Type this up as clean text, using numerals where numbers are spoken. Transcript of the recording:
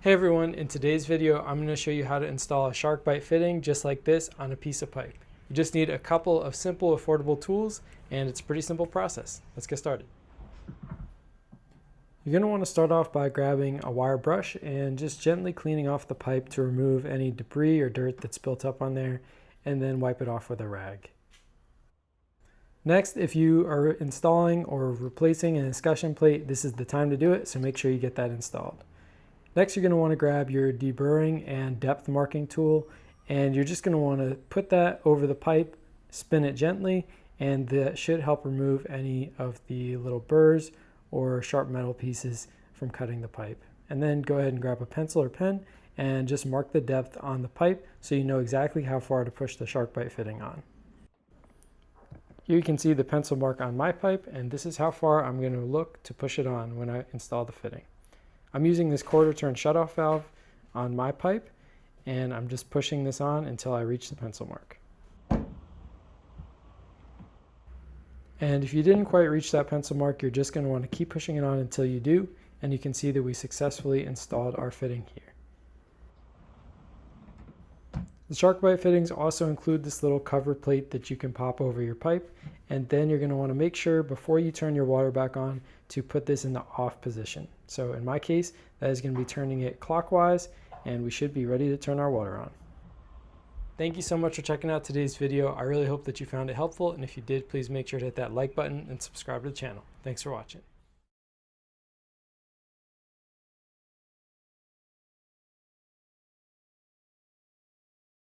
Hey everyone, in today's video I'm going to show you how to install a Sharkbite fitting just like this on a piece of pipe. You just need a couple of simple affordable tools and it's a pretty simple process. Let's get started. You're going to want to start off by grabbing a wire brush and just gently cleaning off the pipe to remove any debris or dirt that's built up on there, and then wipe it off with a rag. Next, if you are installing or replacing an escutcheon plate, this is the time to do it, so make sure you get that installed. Next, you're going to want to grab your deburring and depth marking tool, and you're just going to want to put that over the pipe, spin it gently, and that should help remove any of the little burrs or sharp metal pieces from cutting the pipe. And then go ahead and grab a pencil or pen and just mark the depth on the pipe so you know exactly how far to push the Sharkbite fitting on. Here you can see the pencil mark on my pipe, and this is how far I'm going to look to push it on when I install the fitting. I'm using this quarter turn shutoff valve on my pipe, and I'm just pushing this on until I reach the pencil mark. And if you didn't quite reach that pencil mark, you're just going to want to keep pushing it on until you do, and you can see that we successfully installed our fitting here. The Sharkbite fittings also include this little cover plate that you can pop over your pipe, and then you're going to want to make sure before you turn your water back on to put this in the off position. So in my case, that is going to be turning it clockwise, and we should be ready to turn our water on. Thank you so much for checking out today's video. I really hope that you found it helpful, and if you did, please make sure to hit that like button and subscribe to the channel. Thanks for watching.